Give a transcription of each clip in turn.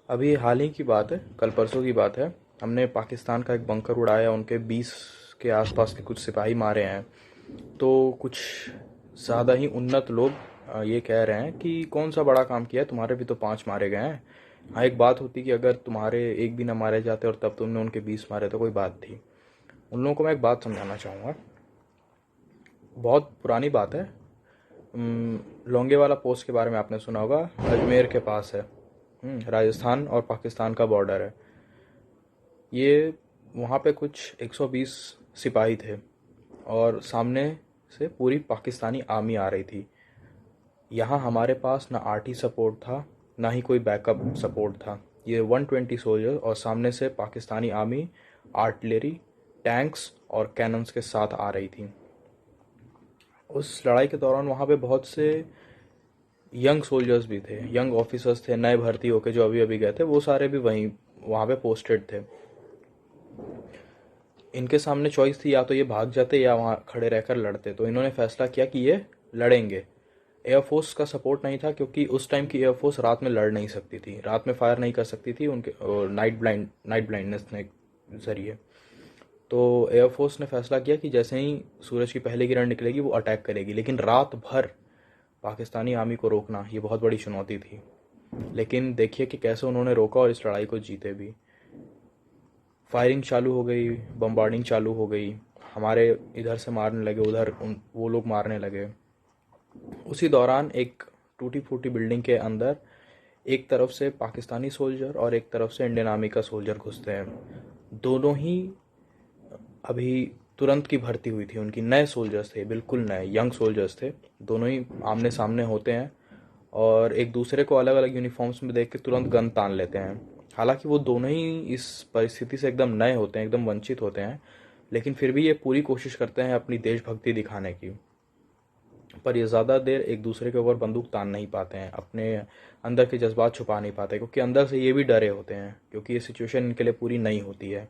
अभी हाल ही की बात है, कल परसों की बात है। हमने पाकिस्तान का एक बंकर उड़ाया, उनके 20 के आसपास के कुछ सिपाही मारे हैं। तो कुछ ज़्यादा ही उन्नत लोग ये कह रहे हैं कि कौन सा बड़ा काम किया है, तुम्हारे भी तो 5 मारे गए हैं। हाँ, एक बात होती कि अगर तुम्हारे एक भी ना मारे जाते और तब तुमने उनके 20 मारे तो कोई बात थी। उन लोगों को मैं एक बात समझाना चाहूँगा। बहुत पुरानी बात है। लोंगेवाला पोस्ट के बारे में आपने सुना होगा, अजमेर के पास है। राजस्थान और पाकिस्तान का बॉर्डर है ये। वहाँ पे कुछ 120 सिपाही थे और सामने से पूरी पाकिस्तानी आर्मी आ रही थी। यहाँ हमारे पास ना आर्टी सपोर्ट था, ना ही कोई बैकअप सपोर्ट था। ये 120 सोल्जर और सामने से पाकिस्तानी आर्मी आर्टिलरी, टैंक्स और कैनन्स के साथ आ रही थी। उस लड़ाई के दौरान वहाँ पे बहुत से यंग सोल्जर्स भी थे, यंग ऑफिसर्स थे, नए भर्ती होके जो अभी अभी गए थे, वो सारे भी वहीं वहाँ पे पोस्टेड थे। इनके सामने चॉइस थी, या तो ये भाग जाते या वहाँ खड़े रहकर लड़ते। तो इन्होंने फैसला किया कि ये लड़ेंगे। एयरफोर्स का सपोर्ट नहीं था, क्योंकि उस टाइम की एयरफोर्स रात में लड़ नहीं सकती थी, रात में फायर नहीं कर सकती थी उनके नाइट ब्लाइंडनेस के जरिए। तो एयरफोर्स ने फैसला किया कि जैसे ही सूरज की पहली किरण निकलेगी वो अटैक करेगी, लेकिन रात भर पाकिस्तानी आर्मी को रोकना ये बहुत बड़ी चुनौती थी। लेकिन देखिए कि कैसे उन्होंने रोका और इस लड़ाई को जीते भी। फायरिंग चालू हो गई, बम्बार्डिंग चालू हो गई, हमारे इधर से मारने लगे, उधर वो लोग मारने लगे। उसी दौरान एक टूटी फूटी बिल्डिंग के अंदर एक तरफ से पाकिस्तानी सोल्जर और एक तरफ से इंडियन आर्मी का सोल्जर घुसते हैं। दोनों ही अभी तुरंत की भर्ती हुई थी उनकी, नए सोल्जर्स थे, बिल्कुल नए यंग सोल्जर्स थे। दोनों ही आमने सामने होते हैं और एक दूसरे को अलग अलग यूनिफॉर्म्स में देख के तुरंत गन तान लेते हैं। हालांकि वो दोनों ही इस परिस्थिति से एकदम नए होते हैं, एकदम वंचित होते हैं, लेकिन फिर भी ये पूरी कोशिश करते हैं अपनी देशभक्ति दिखाने की। पर ये ज़्यादा देर एक दूसरे के ऊपर बंदूक तान नहीं पाते हैं, अपने अंदर के जज्बात छुपा नहीं पाते, क्योंकि अंदर से ये भी डरे होते हैं, क्योंकि ये सिचुएशन इनके लिए पूरी नई होती है।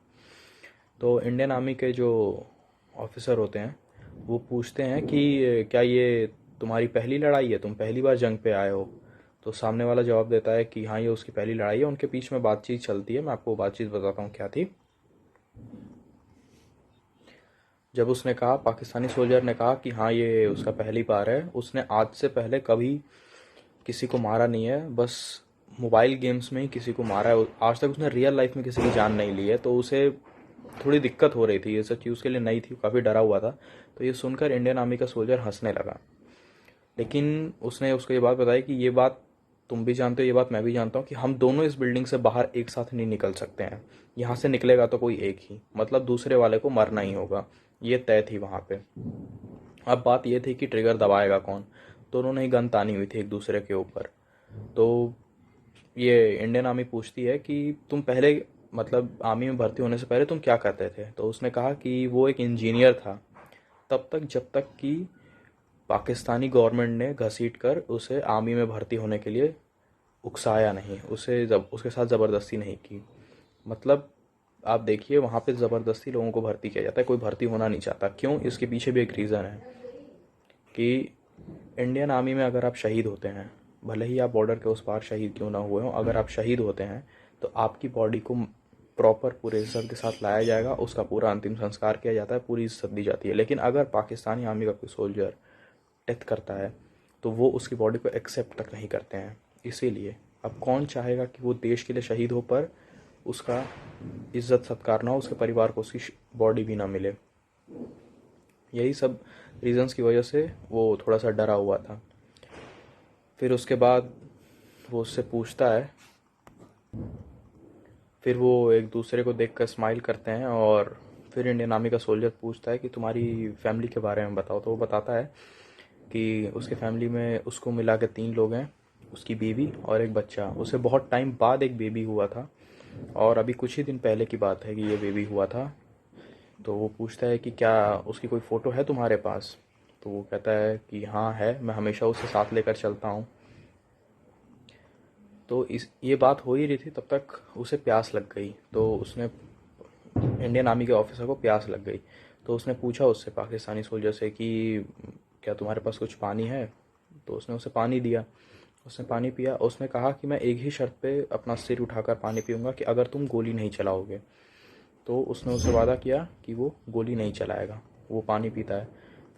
तो इंडियन आर्मी के जो ऑफिसर होते हैं वो पूछते हैं कि क्या ये तुम्हारी पहली लड़ाई है, तुम पहली बार जंग पे आए हो? तो सामने वाला जवाब देता है कि हाँ, ये उसकी पहली लड़ाई है। उनके बीच में बातचीत चलती है, मैं आपको बातचीत बताता हूँ क्या थी। जब उसने कहा, पाकिस्तानी सोल्जर ने कहा कि हाँ, ये उसका पहली बार है, उसने आज से पहले कभी किसी को मारा नहीं है, बस मोबाइल गेम्स में ही किसी को मारा है। आज तक उसने रियल लाइफ में किसी की जान नहीं ली है। तो उसे थोड़ी दिक्कत हो रही थी, ये सब चीज़ उसके लिए नई थी, काफ़ी डरा हुआ था। तो ये सुनकर इंडियन आर्मी का सोल्जर हंसने लगा। लेकिन उसने उसको ये बात बताई कि ये बात तुम भी जानते हो, ये बात मैं भी जानता हूँ, कि हम दोनों इस बिल्डिंग से बाहर एक साथ नहीं निकल सकते हैं। यहाँ से निकलेगा तो कोई एक ही, मतलब दूसरे वाले को मरना ही होगा। ये तय थी वहाँ पे। अब बात ये थी कि ट्रिगर दबाएगा कौन। दोनों ने ही गन तानी हुई थी एक दूसरे के ऊपर। तो ये इंडियन आर्मी पूछती है कि तुम पहले, मतलब आर्मी में भर्ती होने से पहले तुम क्या करते थे? तो उसने कहा कि वो एक इंजीनियर था, तब तक जब तक कि पाकिस्तानी गवर्नमेंट ने घसीट कर उसे आर्मी में भर्ती होने के लिए उकसाया नहीं, उसे जब उसके साथ ज़बरदस्ती नहीं की। मतलब आप देखिए, वहाँ पे ज़बरदस्ती लोगों को भर्ती किया जाता है, कोई भर्ती होना नहीं चाहता। क्यों? इसके पीछे भी एक रीज़न है कि इंडियन आर्मी में अगर आप शहीद होते हैं, भले ही आप बॉर्डर के उस पार शहीद क्यों ना हुए हों, अगर आप शहीद होते हैं तो आपकी बॉडी को प्रॉपर पूरे इज्जत के साथ लाया जाएगा, उसका पूरा अंतिम संस्कार किया जाता है, पूरी इज्जत दी जाती है। लेकिन अगर पाकिस्तानी आर्मी का कोई सोल्जर डेथ करता है तो वो उसकी बॉडी को एक्सेप्ट तक नहीं करते हैं। इसीलिए अब कौन चाहेगा कि वो देश के लिए शहीद हो पर उसका इज्जत सत्कार ना हो, उसके परिवार को उसकी बॉडी भी ना मिले। यही सब रीजंस की वजह से वो थोड़ा सा डरा हुआ था। फिर उसके बाद वो उससे पूछता है, फिर वो एक दूसरे को देखकर स्माइल करते हैं। और फिर इंडियन आर्मी का सोल्जर पूछता है कि तुम्हारी फैमिली के बारे में बताओ। तो वो बताता है कि उसके फैमिली में उसको मिला के 3 लोग हैं, उसकी बीवी और एक बच्चा। उसे बहुत टाइम बाद एक बेबी हुआ था और अभी कुछ ही दिन पहले की बात है कि ये बेबी हुआ था। तो वो पूछता है कि क्या उसकी कोई फ़ोटो है तुम्हारे पास? तो वो कहता है कि हाँ है, मैं हमेशा उसे साथ लेकर चलता हूँ। तो इस ये बात हो ही रही थी, तब तक उसे प्यास लग गई। तो उसने, इंडियन आर्मी के ऑफिसर को प्यास लग गई। तो उसने पूछा उससे, पाकिस्तानी सोल्जर से, कि क्या तुम्हारे पास कुछ पानी है? तो उसने उसे पानी दिया। उसने पानी पिया। उसने कहा कि मैं एक ही शर्त पे अपना सिर उठाकर पानी पीऊँगा, कि अगर तुम गोली नहीं चलाओगे। तो उसने उससे वादा किया कि वो गोली नहीं चलाएगा, वो पानी पीता है।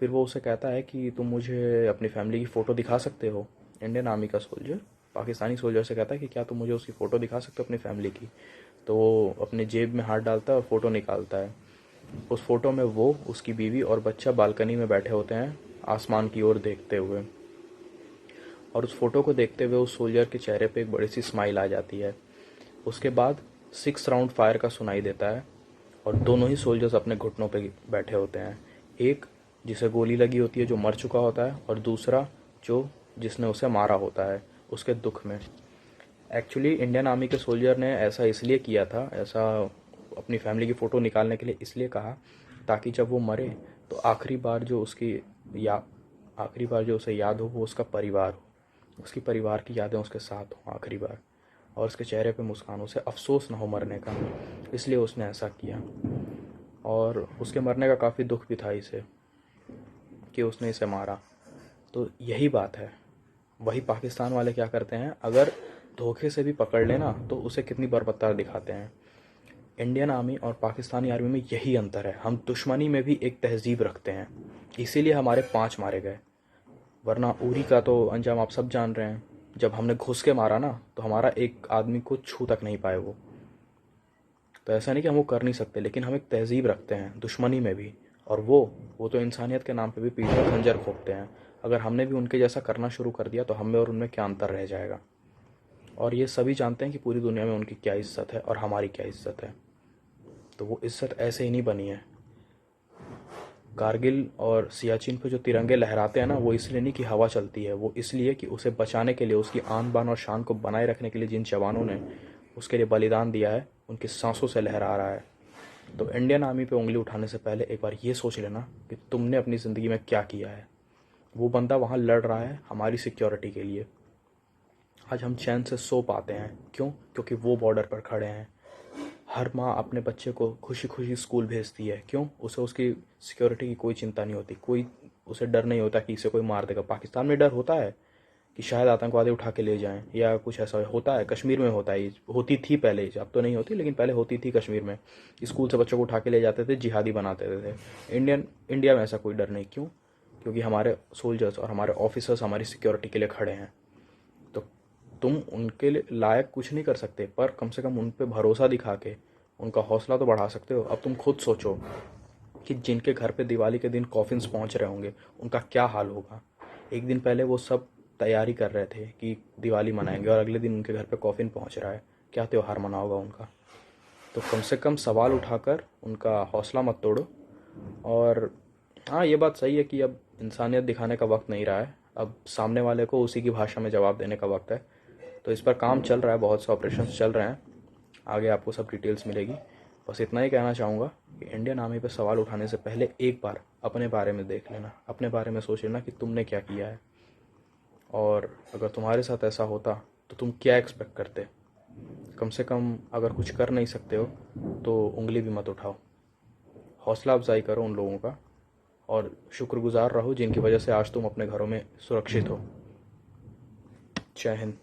फिर वो उसे कहता है कि तुम मुझे अपनी फैमिली की फ़ोटो दिखा सकते हो। इंडियन आर्मी का सोल्जर पाकिस्तानी सोल्जर से कहता है कि क्या तुम मुझे उसकी फ़ोटो दिखा सकते हो अपनी फैमिली की। तो वो अपने जेब में हाथ डालता है और फ़ोटो निकालता है। उस फ़ोटो में वो, उसकी बीवी और बच्चा बालकनी में बैठे होते हैं आसमान की ओर देखते हुए। और उस फ़ोटो को देखते हुए उस सोल्जर के चेहरे पे एक बड़ी सी स्माइल आ जाती है। उसके बाद 6 राउंड फायर का सुनाई देता है और दोनों ही सोल्जर्स अपने घुटनों पे बैठे होते हैं। एक जिसे गोली लगी होती है, जो मर चुका होता है, और दूसरा जो जिसने उसे मारा होता है उसके दुख में। एक्चुअली इंडियन आर्मी के सोल्जर ने ऐसा इसलिए किया था, ऐसा अपनी फैमिली की फ़ोटो निकालने के लिए इसलिए कहा, ताकि जब वो मरे तो या आखिरी बार जो उसे याद हो वो उसका परिवार हो, उसकी परिवार की यादें उसके साथ हों आखिरी बार, और उसके चेहरे पे मुस्कान, उसे अफसोस ना हो मरने का। इसलिए उसने ऐसा किया। और उसके मरने का काफ़ी दुख भी था इसे, कि उसने इसे मारा। तो यही बात है। वही पाकिस्तान वाले क्या करते हैं, अगर धोखे से भी पकड़ लेना तो उसे कितनी बर्बरता दिखाते हैं। इंडियन आर्मी और पाकिस्तानी आर्मी में यही अंतर है, हम दुश्मनी में भी एक तहजीब रखते हैं। इसीलिए हमारे 5 मारे गए। वरना उरी का तो अंजाम आप सब जान रहे हैं। जब हमने घुस के मारा ना, तो हमारा एक आदमी को छू तक नहीं पाए वो। तो ऐसा नहीं कि हम वो कर नहीं सकते, लेकिन हम एक तहजीब रखते हैं दुश्मनी में भी। और वो तो इंसानियत के नाम पे भी पीठ पर खंजर घोंपते हैं। अगर हमने भी उनके जैसा करना शुरू कर दिया तो हम में और उनमें क्या अंतर रह जाएगा। और ये सभी जानते हैं कि पूरी दुनिया में उनकी क्या इज्जत है और हमारी क्या इज्जत है। तो वो इज्जत ऐसे ही नहीं बनी है। कारगिल और सियाचिन पे जो तिरंगे लहराते हैं ना, वो इसलिए नहीं कि हवा चलती है, वो इसलिए कि उसे बचाने के लिए, उसकी आन बान और शान को बनाए रखने के लिए जिन जवानों ने उसके लिए बलिदान दिया है, उनकी सांसों से लहरा रहा है। तो इंडियन आर्मी पे उंगली उठाने से पहले एक बार ये सोच लेना कि तुमने अपनी ज़िंदगी में क्या किया है। वो बंदा वहाँ लड़ रहा है हमारी सिक्योरिटी के लिए। आज हम चैन से सो पाते हैं, क्यों? क्योंकि वो बॉर्डर पर खड़े हैं। हर माँ अपने बच्चे को खुशी खुशी स्कूल भेजती है, क्यों? उसे उसकी सिक्योरिटी की कोई चिंता नहीं होती, कोई उसे डर नहीं होता कि इसे कोई मार देगा। पाकिस्तान में डर होता है कि शायद आतंकवादी उठा के ले जाएं या कुछ ऐसा होता है। कश्मीर में होता है, होती थी पहले, अब तो नहीं होती, लेकिन पहले होती थी कश्मीर में। स्कूल से बच्चों को उठा के ले जाते थे, जिहादी बनाते थे। इंडिया में ऐसा कोई डर नहीं, क्यों? क्योंकि हमारे सोल्जर्स और हमारे ऑफिसर्स हमारी सिक्योरिटी के लिए खड़े हैं। तो तुम उनके लिए लायक कुछ नहीं कर सकते, पर कम से कम उन पे भरोसा दिखा के उनका हौसला तो बढ़ा सकते हो। अब तुम खुद सोचो कि जिनके घर पे दिवाली के दिन कॉफिन्स पहुंच रहे होंगे, उनका क्या हाल होगा। एक दिन पहले वो सब तैयारी कर रहे थे कि दिवाली मनाएंगे, और अगले दिन उनके घर पे कॉफिन पहुंच रहा है। क्या त्यौहार मना होगा उनका। तो कम से कम सवाल उठाकर उनका हौसला मत तोड़ो। और हाँ, ये बात सही है कि अब इंसानियत दिखाने का वक्त नहीं रहा है, अब सामने वाले को उसी की भाषा में जवाब देने का वक्त है। तो इस पर काम चल रहा है, बहुत से ऑपरेशंस चल रहे हैं, आगे आपको सब डिटेल्स मिलेगी। बस इतना ही कहना चाहूँगा कि इंडियन आर्मी पे सवाल उठाने से पहले एक बार अपने बारे में देख लेना, अपने बारे में सोच लेना कि तुमने क्या किया है। और अगर तुम्हारे साथ ऐसा होता तो तुम क्या एक्सपेक्ट करते। कम से कम अगर कुछ कर नहीं सकते हो तो उंगली भी मत उठाओ। हौसला अफजाई करो उन लोगों का, और शुक्रगुजार रहो जिनकी वजह से आज तुम अपने घरों में सुरक्षित हो। जय हिंद।